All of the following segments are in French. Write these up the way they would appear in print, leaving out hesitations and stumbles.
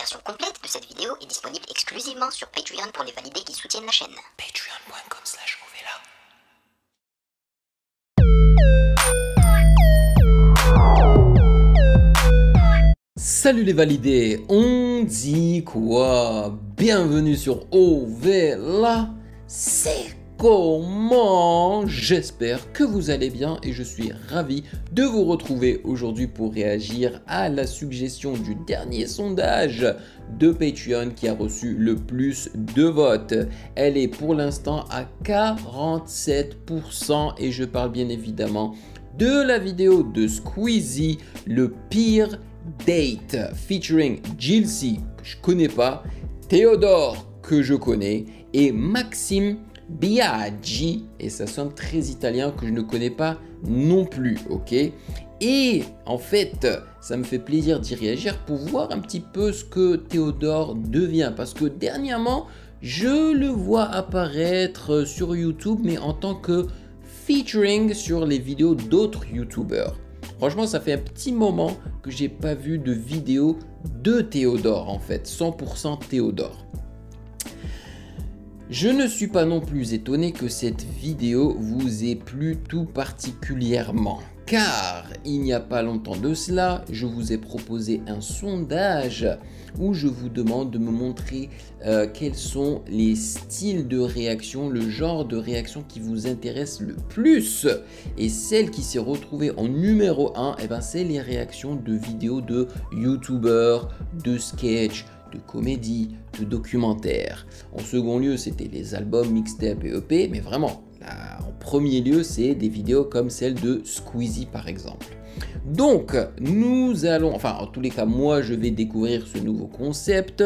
version complète de cette vidéo est disponible exclusivement sur Patreon pour les validés qui soutiennent la chaîne. Patreon.com/Ovela. Salut les validés, on dit quoi? Bienvenue sur Ovela. C'est comment? J'espère que vous allez bien et je suis ravi de vous retrouver aujourd'hui pour réagir à la suggestion du dernier sondage de Patreon qui a reçu le plus de votes. Elle est pour l'instant à 47% et je parle bien évidemment de la vidéo de Squeezie, le pire date, featuring Jilcy, que je connais pas, Théodore, que je connais, et Maxime Biaggi, et ça sonne très italien, que je ne connais pas non plus, ok? Et en fait, ça me fait plaisir d'y réagir pour voir un petit peu ce que Théodore devient, parce que dernièrement, je le vois apparaître sur YouTube, mais en tant que featuring sur les vidéos d'autres YouTubers. Franchement, ça fait un petit moment que j'ai pas vu de vidéo de Théodore en fait, 100% Théodore. Je ne suis pas non plus étonné que cette vidéo vous ait plu tout particulièrement. Car il n'y a pas longtemps de cela, je vous ai proposé un sondage où je vous demande de me montrer quels sont les styles de réaction, le genre de réaction qui vous intéresse le plus. Et celle qui s'est retrouvée en numéro 1, eh ben, c'est les réactions de vidéos de youtubeurs, de sketch, de comédie, de documentaires. En second lieu, c'était les albums, mixtapes et EP, mais vraiment, là, en premier lieu, c'est des vidéos comme celle de Squeezie par exemple. Donc, nous allons, enfin en tous les cas, moi je vais découvrir ce nouveau concept.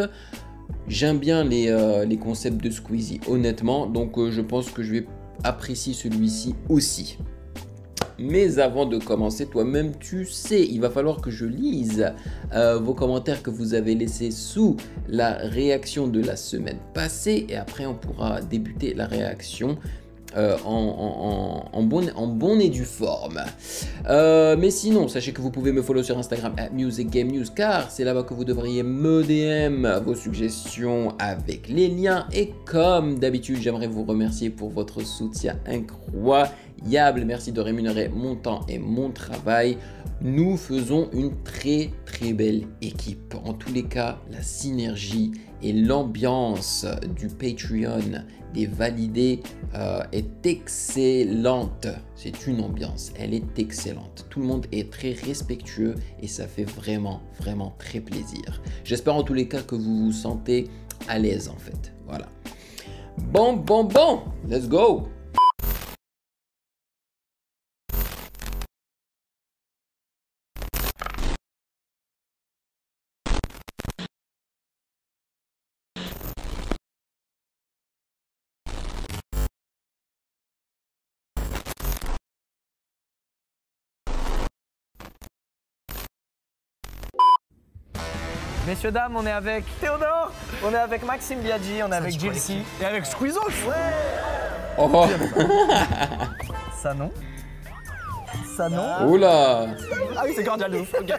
J'aime bien les concepts de Squeezie, honnêtement, donc je pense que je vais apprécier celui-ci aussi. Mais avant de commencer, toi-même tu sais, il va falloir que je lise vos commentaires que vous avez laissés sous la réaction de la semaine passée. Et après on pourra débuter la réaction en bonne et due forme. Mais sinon, sachez que vous pouvez me follow sur Instagram @musicgamenews, car c'est là-bas que vous devriez me DM vos suggestions avec les liens. Et comme d'habitude, j'aimerais vous remercier pour votre soutien incroyable. Merci de rémunérer mon temps et mon travail. Nous faisons une très belle équipe. En tous les cas, la synergie et l'ambiance du Patreon des validés est excellente. C'est une ambiance, elle est excellente. Tout le monde est très respectueux et ça fait vraiment très plaisir. J'espère en tous les cas que vous vous sentez à l'aise en fait. Voilà. Bon, let's go! Messieurs, dames, on est avec Théodore, on est avec Maxime Biaggi, on est avec Jilcy et avec Squeezie. Ouais. Oh. Ça non. Ça non. Oula. Ah oui, c'est cordial de ouf. Okay.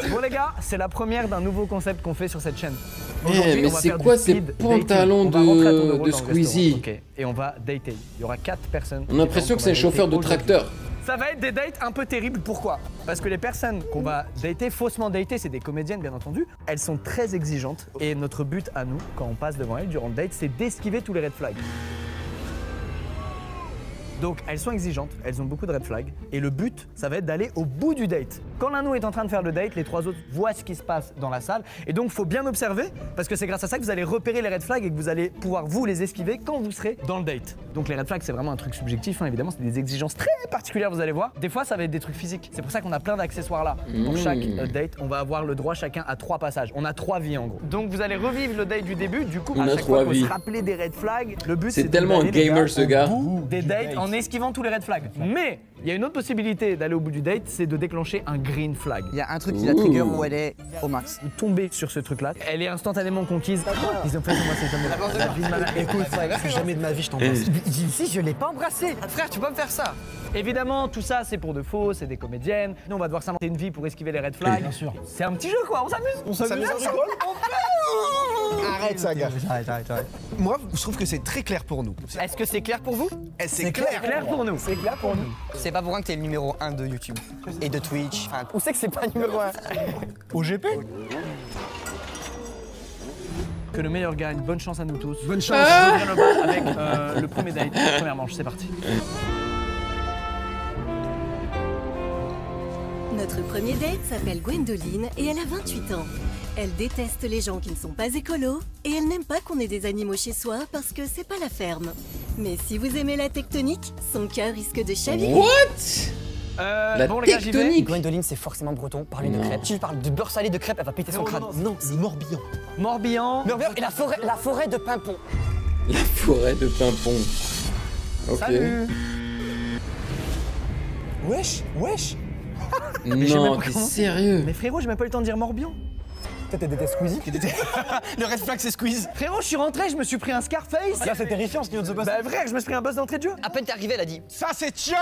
Bon les gars, c'est la première d'un nouveau concept qu'on fait sur cette chaîne. Mais c'est quoi ces pantalons de Squeezie? Okay. Et on va dater. Il y aura 4 personnes. On a l'impression que c'est un chauffeur de tracteur. Ça va être des dates un peu terribles, pourquoi? Parce que les personnes qu'on va dater, faussement dater, c'est des comédiennes bien entendu, elles sont très exigeantes et notre but à nous, quand on passe devant elles durant le date, c'est d'esquiver tous les red flags. Donc elles sont exigeantes, elles ont beaucoup de red flags et le but, ça va être d'aller au bout du date. Quand l'un nous est en train de faire le date, les 3 autres voient ce qui se passe dans la salle et donc il faut bien observer parce que c'est grâce à ça que vous allez repérer les red flags et que vous allez pouvoir vous les esquiver quand vous serez dans le date. Donc les red flags c'est vraiment un truc subjectif, hein, évidemment, c'est des exigences très particulières, vous allez voir. Des fois ça va être des trucs physiques, c'est pour ça qu'on a plein d'accessoires là. Pour chaque date, on va avoir le droit chacun à 3 passages, on a 3 vies en gros. Donc vous allez revivre le date du début, du coup à chaque fois il faut se rappeler des red flags. Le but c'est tellement un gamer ce gars. Des dates en esquivant tous les red flags. Mais il y a une autre possibilité d'aller au bout du date, c'est de déclencher un green flag. Il y a un truc qui la trigger où elle est au max. Vous tombez sur ce truc là, elle est instantanément conquise. Ils ont fait moi c'est jamais la vie de ma mère. Écoute, jamais de ma vie je t'embrasse. Si je l'ai pas embrassé. Frère, tu peux pas me faire ça. Évidemment, tout ça c'est pour de faux, c'est des comédiennes. Nous on va devoir s'inventer une vie pour esquiver les red flags. Bien sûr. C'est un petit jeu quoi, on s'amuse. On s'amuse. Arrête ça, gars. J'arrête. Moi, je trouve que c'est très clair pour nous. Est-ce que c'est clair pour vous? C'est clair pour nous. C'est clair pour nous. C'est pas pour rien que t'es le numéro 1 de YouTube et de Twitch. Enfin, où c'est que c'est pas numéro 1? Au GP. Que le meilleur gagne. Bonne chance à nous tous. Bonne chance. Avec le premier date, la première manche. C'est parti. Notre premier date s'appelle Gwendoline et elle a 28 ans. Elle déteste les gens qui ne sont pas écolos et elle n'aime pas qu'on ait des animaux chez soi parce que c'est pas la ferme. Mais si vous aimez la tectonique, son cœur risque de chavirer. What? La bon, les gars, j'y vais. tectonique. Gwendoline, c'est forcément breton. Parler de Non. crêpes. Si tu parles de beurre salé de crêpes, elle va péter son crâne. Non, c'est Morbihan. Morbihan. Et la forêt de Pimpon. La forêt de Pimpon. Ok. Salut. Wesh. Non, t'es sérieux? Mais frérot, j'ai même pas eu le temps de dire Morbihan. Peut-être t'es détestes Squeezie. Le red flag, c'est Squeeze. Frérot, je suis rentré, je me suis pris un Scarface. Là, c'est terrifiant ce qui vient de se passer. Bah frère, je me suis pris un buzz d'entrée de jeu. À peine t'es arrivé, elle a dit. Ça, c'est ciao,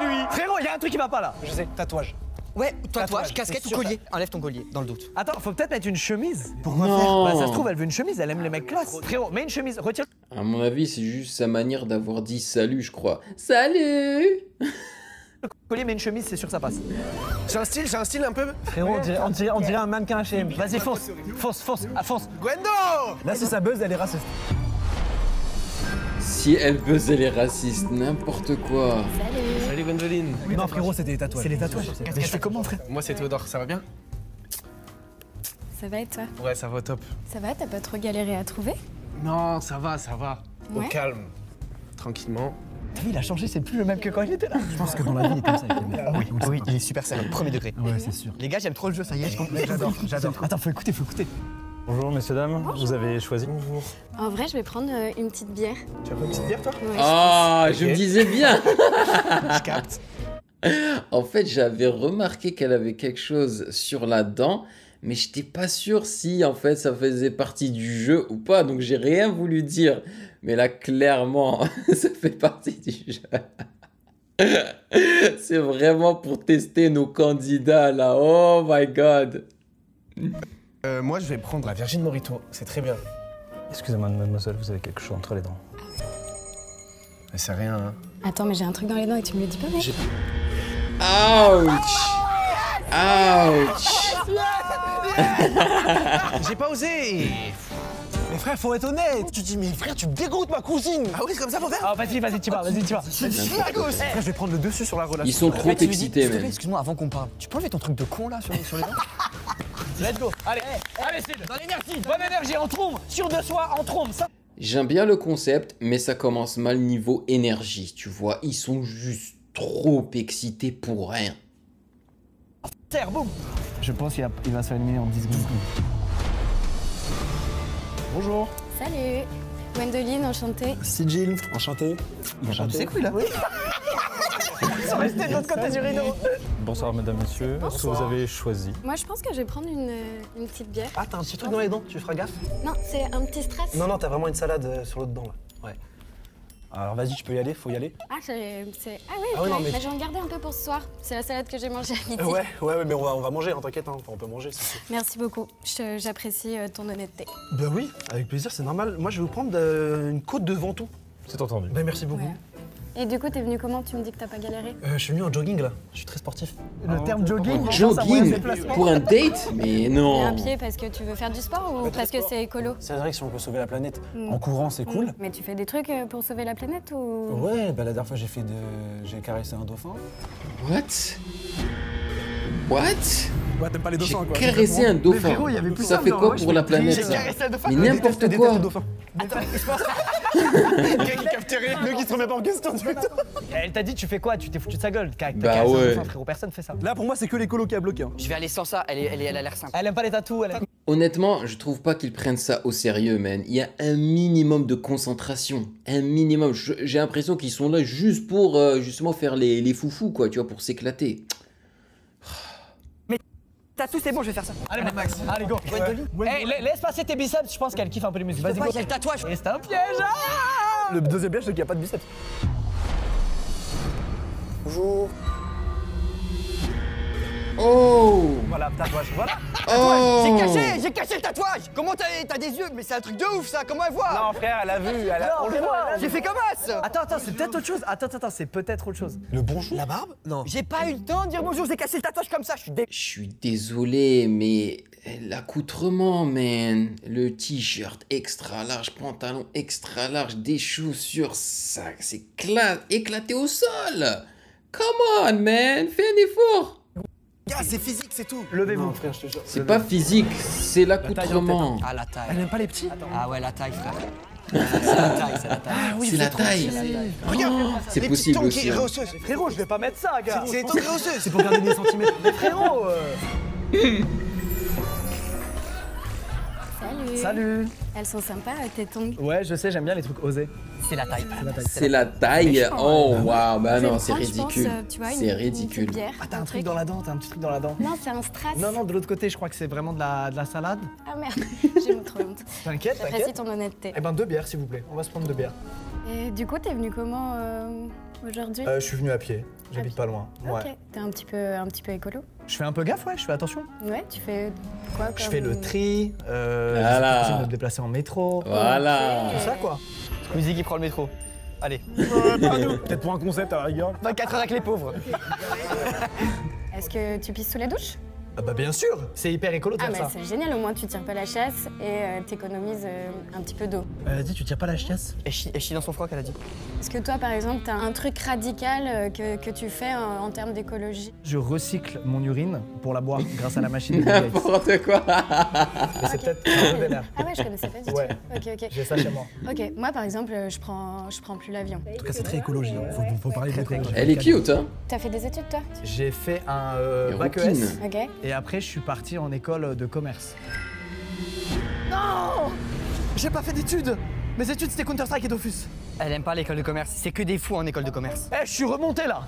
lui. Frérot, y a un truc qui va pas là. Je sais. Tatouage. Ouais, tatouage, Tatouage, casquette c'est ou sûr. collier. Enlève ton collier, dans le doute. Attends, faut peut-être mettre une chemise. Non. Bah ça se trouve, elle veut une chemise, elle aime les mecs classe. Frérot, mets une chemise, retire. À mon avis, c'est juste sa manière d'avoir dit salut, je crois. Salut! Le collier, mets une chemise, c'est sûr ça passe. J'ai un style un peu. Frérot, on dirait un mannequin HM. Vas-y, fonce. Gwendo. Là, si ça buzz, elle est raciste. Si elle buzz, elle est raciste, n'importe quoi. Salut Gwendoline. Non, frérot, c'était les tatouages. C'est les tatouages. Mais je fais comment, frère? Moi, c'est Théodore, ça va bien? Ça va et toi? Ouais, ça va au top. Ça va, t'as pas trop galéré à trouver? Non, ça va. Au Ouais. calme. Tranquillement. T'as vu, il a changé, c'est plus le même que quand il était là. Je pense que dans la vie, il est comme ça avec les mecs. Oui, il est super sérieux, premier degré. Ouais, c'est sûr. Les gars, j'aime trop le jeu, ça y est, je comprends. J'adore. Attends, faut écouter. Bonjour messieurs, dames, vous avez choisi. En vrai, je vais prendre une petite bière. Tu as pris une petite bière, toi? Ouais, Ah, je Ok. me disais bien. Je capte. En fait, j'avais remarqué qu'elle avait quelque chose sur la dent, mais j'étais pas sûr si en fait ça faisait partie du jeu ou pas, donc j'ai rien voulu dire. Mais là, clairement, ça fait partie du jeu. C'est vraiment pour tester nos candidats là. Oh my god. Moi, je vais prendre la Virgin Morito. C'est très bien. Excusez-moi mademoiselle, vous avez quelque chose entre les dents. Mais c'est rien, hein. Attends, mais j'ai un truc dans les dents et tu me le dis pas, mec? Ouch. J'ai pas osé. Mais frère, faut être honnête. Tu dis, mais frère, tu dégoûtes ma cousine. Ah oui, c'est comme ça, faut faire? Ah, vas-y, tu vas. Frère, je vais prendre le dessus sur la relation. Ils sont trop Tu lui dis, excités s'il te plaît, même. excuse-moi, avant qu'on parle, tu peux enlever ton truc de con là sur les dents? Let's go. Allez, Sid. Dans l'énergie. Bonne énergie, en trombe. Sûr de soi, en trombe. Ça. J'aime bien le concept, mais ça commence mal niveau énergie, tu vois. Ils sont juste trop excités pour rien. Terre, boum. Je pense qu'il va se faire éliminer en 10 secondes. Bonjour. Salut! Gwendoline, enchantée. Sigil, enchanté. C'est cool là. Ils sont restés de l'autre côté du rideau. Bonsoir mesdames, messieurs, est-ce que vous avez choisi? Moi, je pense que je vais prendre une petite bière. Ah, t'as un petit truc dans les dents, tu feras gaffe? Non, c'est un petit stress. Non, t'as vraiment une salade sur l'autre dent là. Ouais. Alors vas-y, tu peux y aller, faut y aller. Ah, c'est... Ah oui, Ah ouais, non, ok. mais- Bah, je vais en garder un peu pour ce soir. C'est la salade que j'ai mangée à midi. Ouais, mais on va manger, hein, t'inquiète, hein. Enfin, on peut manger. Merci beaucoup. J'apprécie ton honnêteté. Bah oui, avec plaisir, c'est normal. Moi, je vais vous prendre une côte de Ventoux. C'est entendu. Bah merci beaucoup. Ouais. Et du coup, t'es venu comment? Tu me dis que t'as pas galéré? Je suis venu en jogging là, je suis très sportif. Le terme jogging, ça moyen de Jogging déplacement. pour un date? Mais Et un non. pied parce que tu veux faire du sport ou parce que c'est écolo? C'est vrai que si on peut sauver la planète Mm. en courant, c'est cool. Mais tu fais des trucs pour sauver la planète ou... Ouais, bah la dernière fois j'ai caressé un dauphin. What? Ouais, t'aimes pas les J'ai dauphins, quoi. caressé un dauphin. frérot, il y avait plus Ça ça, fait mais en quoi vrai, pour je la fais- planète J'ai ça? caressé un dauphin. Mais n'importe quoi. Quelqu'un qui capte rien. Le qui se remet pas en question du tout. Elle t'a dit, tu fais quoi? Tu t'es foutu de sa gueule. T'as Bah caressé un ouais. dauphin, frérot, personne fait ça. Là, pour moi, c'est que l'écolo qui a bloqué. Je vais aller sans ça, elle a l'air simple. Elle aime pas les tatous, elle aime... Honnêtement, je trouve pas qu'ils prennent ça au sérieux, man. Il y a un minimum de concentration. Un minimum. J'ai l'impression qu'ils sont là juste pour justement faire les foufous, quoi, tu vois, pour s'éclater. Tatou, c'est bon, je vais faire ça. Allez, Max, allez, go. Hey, laisse passer tes biceps, je pense qu'elle kiffe un peu les musiques. Vas-y, go. Il y a le tatouage. Et c'est un piège. Ah Le deuxième piège, c'est qu'il n'y a pas de biceps. Bonjour. Oh! Voilà, tatouage, voilà. Oh. J'ai caché le tatouage. Comment t'as des yeux? Mais c'est un truc de ouf ça, comment elle voit? Non frère, elle a vu, on le voit. J'ai fait comme ça. Attends, c'est peut-être autre chose. Attends, c'est peut-être autre chose. Le bonjour? La barbe? Non. J'ai pas eu le temps de dire bonjour, j'ai cassé le tatouage comme ça, je suis Je suis désolé, mais l'accoutrement, man. Le t-shirt extra large, pantalon extra large, des chaussures, ça, c'est éclaté au sol. Come on, man, fais un effort. Gars, c'est physique, c'est tout. Levez-vous. Frère, je te jure. C'est pas physique, c'est l'accoutrement. Ah, la taille. Elle aime pas les petits? Ah ouais, la taille, frère. C'est la taille, c'est la taille. C'est la taille. Regarde, C'est les possible petites aussi. tongs Hein. réhausseuses. Frérot, je vais pas mettre ça, gars. C'est des tongs réhausseuses. C'est pour garder des centimètres. Mais frérot Salut. Salut. Elles sont sympas, tes tongs. Ouais, je sais, j'aime bien les trucs osés. C'est la taille. C'est la taille. Oh waouh, bah Je vais non, me c'est prendre, je pense, ridicule. tu vois, C'est une ridicule. petite bière, Ah, t'as un truc dans la dent, t'as un petit truc dans la dent. Non, c'est un strass. Non, de l'autre côté, je crois que c'est vraiment de la salade. Ah merde, j'ai trop honte. T'inquiète, J'apprécie ton honnêteté. Eh ben 2 bières, s'il vous plaît. On va se prendre 2 bières. Et du coup, t'es venu comment aujourd'hui? Je suis venu à pied. J'habite pas loin. Ouais. Ok, t'es un petit peu écolo. Je fais un peu gaffe, ouais, je fais attention. Ouais, tu fais quoi comme... Je fais le tri, Voilà. j'essaie de me déplacer en métro. Voilà. Tout ça, quoi. Squeezie qui prend le métro. Allez. Peut-être pour un concept à la rigueur. 24 heures avec les pauvres. Est-ce que tu pisses sous la douche? Ah bah bien sûr, c'est hyper écolo de Ah faire mais ça. c'est génial, au moins tu tires pas la chasse et t'économises un petit peu d'eau. Elle a dit, tu tires pas la chiasse? Elle chie dans son froc, elle a dit. Est-ce que toi par exemple t'as un truc radical que tu fais en termes d'écologie? Je recycle mon urine pour la boire grâce à la machine de Bill Gates. N'importe quoi. Mais c'est peut-être un peu vénère. Ah ouais, je connaissais pas du Ouais. tout. Ok. J'ai ça chez moi. Ok, moi par exemple je prends plus l'avion. En tout cas, c'est très écologique. Faut parler de l'écologie. Elle est cute, hein. T'as fait des études toi? J'ai fait un Et bac rouquine. ES Ok. et après je suis parti en école de commerce. Non! J'ai pas fait d'études. Mes études c'était Counter-Strike et Dofus. Elle aime pas l'école de commerce, c'est que des fous en école de commerce. Eh, je suis remonté là.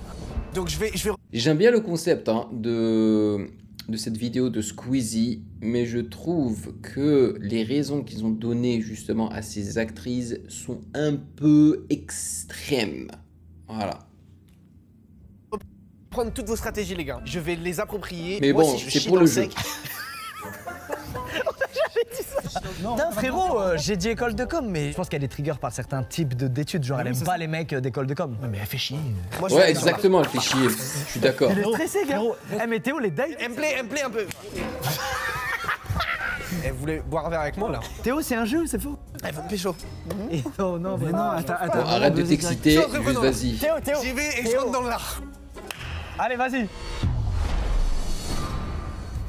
Donc je vais J'aime bien le concept hein, de cette vidéo de Squeezie, mais je trouve que les raisons qu'ils ont données justement à ces actrices sont un peu extrêmes. Voilà. prendre toutes vos stratégies, les gars. Je vais les approprier. Mais Moi bon, aussi, je c'est chie pour dans le jeu. sec. Non, frérot, j'ai dit école de com, mais je pense qu'elle est trigger par certains types d'études. Genre, elle aime pas les mecs d'école de com. Ouais, mais elle fait chier. Moi, je Ouais, vais aller sur la- exactement, elle fait chier. Je suis d'accord. Il est stressé, gars. Eh, mais Théo, les dates. Elle me plaît un peu. Elle voulait boire un verre avec moi, là. Théo, c'est un jeu, c'est faux. Elle veut me pécho. Et non, mais non, attends. Bon, arrête de t'exciter, Je suis juste vas-y. Théo. J'y vais et je rentre dans l'art. Allez, vas-y.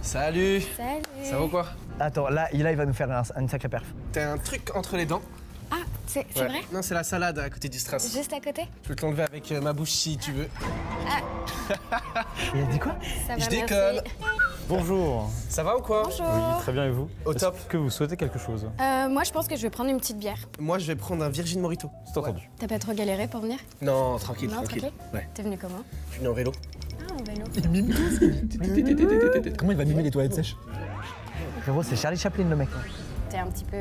Salut. Salut. Ça va ou quoi? Attends, là, il va nous faire une sacrée perf. T'as un truc entre les dents. Ah, c'est Ouais. vrai? Non, c'est la salade à côté du strass. Juste à côté? Je peux te l'enlever avec ma bouche si tu veux. Et elle dit quoi? Ça va, Je merci. décolle. Bonjour. Ça va ou quoi? Bonjour. Oui, très bien et vous? Au top. Est-ce que vous souhaitez quelque chose? Moi, je pense que je vais prendre une petite bière. Moi, je vais prendre un Virgin Morito. C'est entendu. T'as pas trop galéré pour venir? Non, tranquille, Non, tranquille. tranquille. Ouais. T'es venu comment? Je suis venu en vélo. Ah, en vélo. Comment il va mimer les toilettes sèches? Frérot, c'est Charlie Chaplin, le mec. T'es un petit peu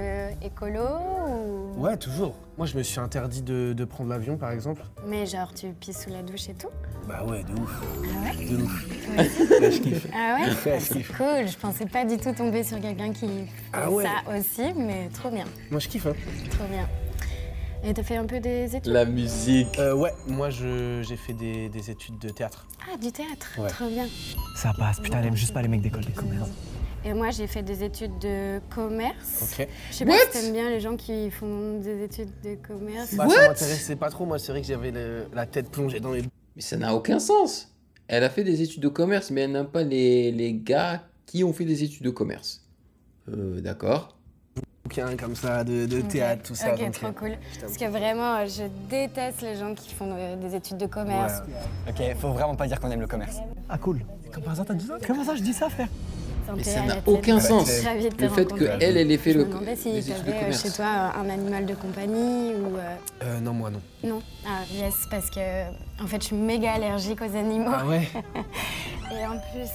écolo ou... Ouais, toujours. Moi, je me suis interdit de prendre l'avion, par exemple. Mais genre, tu pisses sous la douche et tout? Bah ouais, de ouf. Ah ouais? De ouf. Ouais. Là, je kiffe. Ah ouais? Ouais, Ah, je c'est kiffe. cool. Je pensais pas du tout tomber sur quelqu'un qui fait Ah ouais. ça aussi, mais trop bien. Moi, je kiffe, hein. Trop bien. Et t'as fait un peu des études? La musique. Ouais, moi, j'ai fait des études de théâtre. Ah, du théâtre. Ouais. Trop bien. Ça passe, putain, elle aime juste pas les mecs d'école de commerce. Et moi, j'ai fait des études de commerce. Ok. Je sais pas si t'aimes bien les gens qui font des études de commerce. Bah, ça m'intéressait pas trop. Moi, c'est vrai que j'avais la tête plongée dans les Mais ça n'a aucun sens. Elle a fait des études de commerce, mais elle n'aime pas les gars qui ont fait des études de commerce. D'accord. bouquins comme ça, de théâtre, tout ça. Ok, donc, trop cool. Parce que vraiment, je déteste les gens qui font des études de commerce. Ok, faut vraiment pas dire qu'on aime le commerce. Ah cool. Comme par hasard, t'as dit ça? Comment ça, je dis ça, frère? Mais ça n'a aucun sens. Le fait qu'elle ait fait Je le. me demandais si les tu études de avais commerce. chez toi un animal de compagnie ou. Non, moi non. Non. Ah, yes, parce que en fait, je suis méga allergique aux animaux. Ah ouais. Et en plus.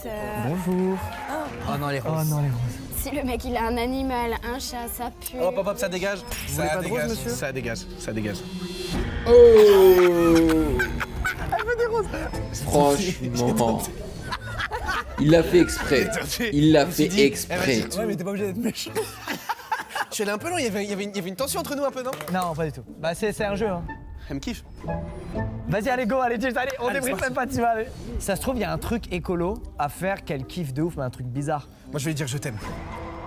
Bonjour. Oh non, les roses. Oh non, les roses. Si le mec il a un animal, un chat, ça pue. Hop, hop, hop, ça dégage. Vous voulez Ça pas de rose, dégage, monsieur ça dégage, ça dégage. Oh. Elle veut des roses. Franchement. Il l'a fait exprès. Il l'a fait dit, exprès. Ouais, mais t'es pas obligé d'être méchant. Je suis allé un peu loin, il y avait une tension entre nous un peu, non? Non, pas du tout. Bah, c'est un jeu, hein. Elle me kiffe. Vas-y, allez, go, allez, Jess, allez, on Allez, débriefe c'est même pas, tu vas aller. Ça se trouve, il y a un truc écolo à faire qu'elle kiffe de ouf, mais un truc bizarre. Moi, je vais lui dire je t'aime.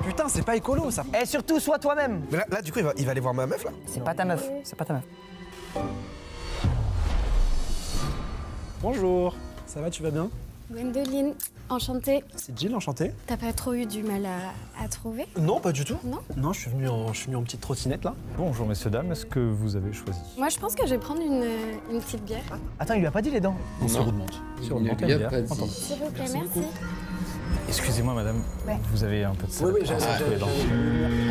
Putain, c'est pas écolo, ça. Et surtout, sois toi-même. Mais là, du coup, il va aller voir ma meuf, là. C'est pas ta meuf, c'est pas ta meuf. Bonjour. Ça va, tu vas bien? Gwendoline, enchantée. C'est Jill, enchanté. T'as pas trop eu du mal à trouver? Non, pas du tout. Non? Non, je suis venu en petite trottinette là. Bonjour messieurs, dames, est-ce que vous avez choisi? Moi, je pense que je vais prendre une petite bière. Attends, il lui a pas dit les dents. On se Non. remonte. Il ne lui a pas dit. S'il vous plaît, merci. Excusez-moi madame, vous avez un peu de sel. Oui, j'ai sur les dents.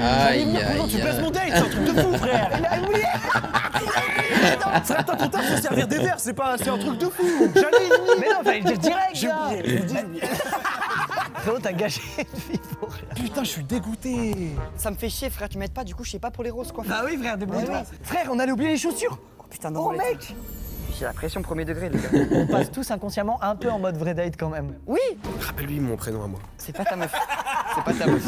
Aïe, aïe, Tu baisses mon aïe. date, c'est un truc de fou, frère. Il a oublié. Frère, t'as ton taf, faut servir des verres, c'est un truc de fou. J'allais y Mais non, fallait le dire direct, J'ai gars. oublié, j'ai oublié. Frérot, t'as gâché une fille pour rien. Putain, je suis dégoûté. Ça me fait chier, frère, tu m'aides pas, du coup, je sais pas pour les roses, quoi. Bah oui, frère, débrouille-toi. Frère, on allait oublier les chaussures. Oh putain, non, Oh, ouais. mec. J'ai la pression premier degré, les gars. On passe tous inconsciemment un peu en mode vrai date quand même. Oui, Rappelle-lui mon prénom à moi. c'est pas ta meuf. C'est pas ta meuf.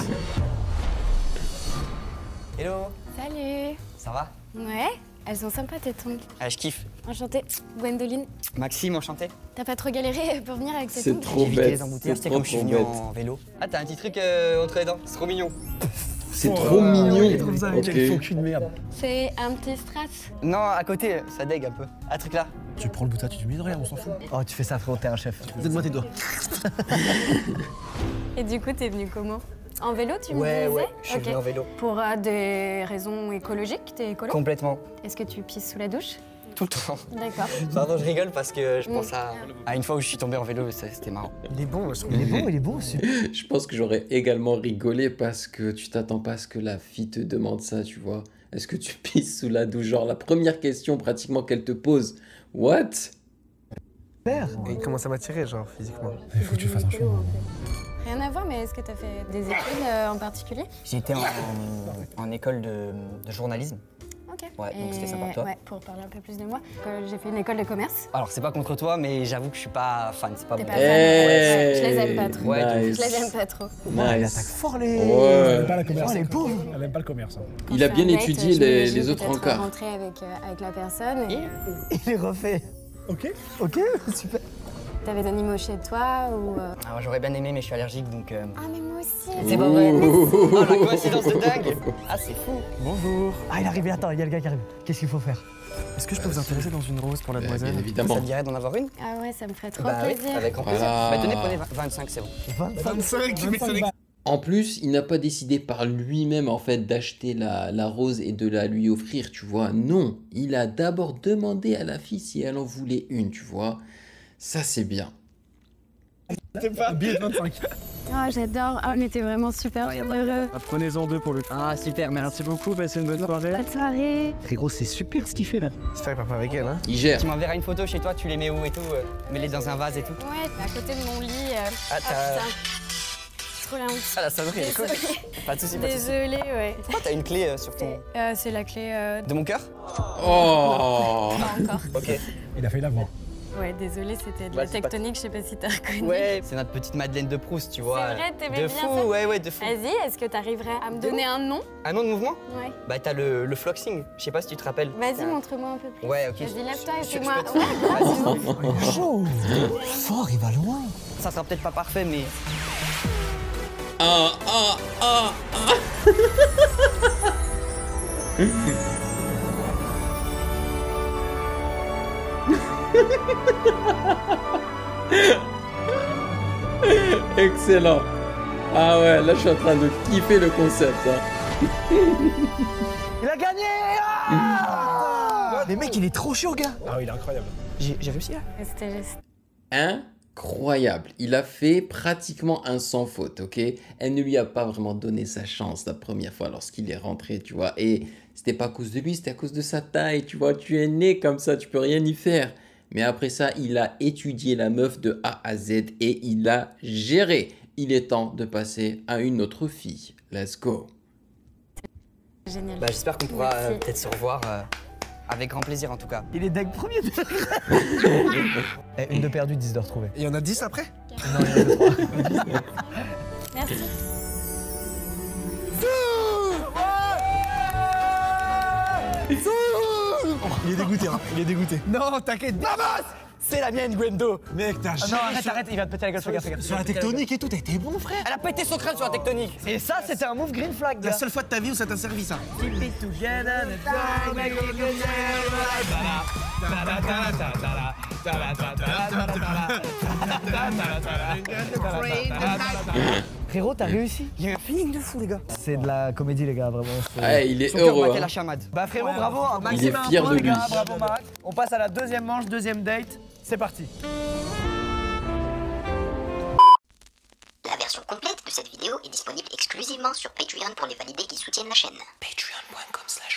Hello, Salut. ça va? Ouais, elles sont sympas tes tongs. Ah, je kiffe. Enchantée. Gwendoline, Maxime, enchanté. t'as pas trop galéré pour venir avec ces C'est tongs? trop J'ai évité bête. les embouteillages, C'est c'est trop, comme je suis trop venu bête. en vélo. Ah, t'as un petit truc entre les dents, c'est trop mignon. C'est trop mignon. Quel faux Ok. cul de merde. C'est un petit strass. Non, à côté, ça dégue un peu. Un truc là. Tu prends le bout à tu dis rien, on s'en fout. Oh, tu fais ça, frérot, t'es un chef. Donne-moi tes doigts. Et du coup, t'es venu comment? En vélo, tu me Ouais, disais? ouais, je suis Ok. venu en vélo. Pour des raisons écologiques, t'es écolo? Complètement. Est-ce que tu pisses sous la douche? Tout le temps. D'accord. Pardon, je rigole parce que je pense à une fois où je suis tombé en vélo, c'était marrant. Il est bon, je trouve. Il est bon aussi. Je pense que j'aurais également rigolé parce que tu t'attends pas à ce que la fille te demande ça, tu vois. Est-ce que tu pisses sous la douche? Genre la première question pratiquement qu'elle te pose. What? Père. Et il commence à m'attirer, genre, physiquement. Il faut que tu fasses un choix. Rien à voir, mais est-ce que t'as fait des études en particulier? J'étais en école de journalisme. Ok. Ouais, donc c'était sympa. Toi? Ouais, pour parler un peu plus de moi. J'ai fait une école de commerce. Alors, c'est pas contre toi, mais j'avoue que je suis pas fan, c'est pas T'es bon. pas fan? Hey, Je les aime pas trop. Ouais, nice. Je les aime pas trop. Il attaque Nice. fort les. Ouais. Pas la commerce. Oh, les pauvres. Elle aime pas le commerce. Hein. Quand Il a je fais bien un date, étudié je les m'imagine autres peut-être encarts. rentrer avec la personne. Et Il est refait. Ok. Ok, super. t'avais des animaux chez toi ou. Alors, j'aurais bien aimé, mais je suis allergique, donc... Ah, mais moi aussi. C'est pas vrai. Oh, la coïncidence de dingue. Ah, c'est fou. Bonjour. Ah, il est arrivé, attends, il y a le gars qui arrive. Qu'est-ce qu'il faut faire? Est-ce que je peux vous intéresser dans une rose pour la Bien demoiselle? évidemment. Ça te dirait d'en avoir une? Ah ouais, ça me ferait trop Bah oui, plaisir. avec grand plaisir. Voilà. Bah tenez, prenez 25, c'est bon. 25. En plus, il n'a pas décidé par lui-même en fait d'acheter la rose et de la lui offrir, tu vois. Non, il a d'abord demandé à la fille si elle en voulait une, tu vois. Ça, c'est bien. Un billet de 25. Ah, j'adore. Ah, mais t'es vraiment super heureux. Prenez-en deux pour le. Ah, super, merci beaucoup. Passez une bonne soirée. Bonne soirée. Frérot, c'est super ce qu'il fait là. J'espère qu'il part pas avec elle, hein. Il gère. Tu m'enverras une photo chez toi, tu les mets où et tout, mets-les dans un vase et tout. Ouais, à côté de mon lit. Ah, t'as- putain. Trop la honte. Ah, la sonnerie, elle est cool. Désolée. Pas de soucis, pas de soucis. Désolée, ouais. Pourquoi t'as une clé sur ton... C'est la clé De mon cœur? Oh. pas encore. Ok. Il a failli l'avoir. Ouais, désolée, c'était de Bah, la c'est pas- tectonique, je sais pas si t'as reconnu. Ouais, c'est notre petite Madeleine de Proust, tu vois. C'est vrai, t'aimais De bien fou, ça ouais, de fou. Vas-y, est-ce que t'arriverais à me donner un nom? Un nom de mouvement? Ouais. Bah, t'as le floxing, je sais pas si tu te rappelles. Vas-y, montre-moi un peu plus. Ouais, ok. Vas-y, lève-toi et Je- je fais-moi. peux te- Ouais, Vas-y. Chaud. Fort, il va loin. Ça sera peut-être pas parfait, mais... Ah, ah, ah, ah. Excellent. Ah ouais, là je suis en train de kiffer le concept. Hein. Il a gagné. Ah mais mec, il est trop chaud, gars. Ah oui, il est incroyable. J'ai réussi, là? C'était juste. Incroyable. Il a fait pratiquement un sans faute, ok? Elle ne lui a pas vraiment donné sa chance la première fois lorsqu'il est rentré, tu vois. Et c'était pas à cause de lui, c'était à cause de sa taille, tu vois. Tu es né comme ça, tu peux rien y faire. Mais après ça, il a étudié la meuf de A à Z et il a géré. Il est temps de passer à une autre fille. Let's go. Génial. Bah, j'espère qu'on pourra Merci. peut-être se revoir avec grand plaisir, en tout cas. Il est deck premier. Eh, une de perdue, 10 de retrouvée. Il y en a 10 après? Non, il y en a que 3. Merci. Il est dégoûté, hein. Il est dégoûté. Non, t'inquiète. Vamos! C'est la mienne, Gwendo. Mec, t'as Non, arrête, il va te péter la gueule, fais gaffe, fais gaffe. Sur la tectonique et tout, t'as été bon, frère. Elle a pété son crâne sur la tectonique. Et ça, c'était un move green flag, La gars. seule fois de ta vie où ça t'a servi, ça. Frérot, t'as réussi. Il y a un feeling de fou, les gars. C'est de la comédie, les gars, vraiment. Ouais, il est Son cœur heureux. battait hein. la chamade. Bah frérot, bravo, hein. Il est Maxime, fier un point, de les gars, lui. bravo Max. On passe à la deuxième manche, deuxième date. C'est parti. La version complète de cette vidéo est disponible exclusivement sur Patreon pour les validés qui soutiennent la chaîne. Patreon.com/.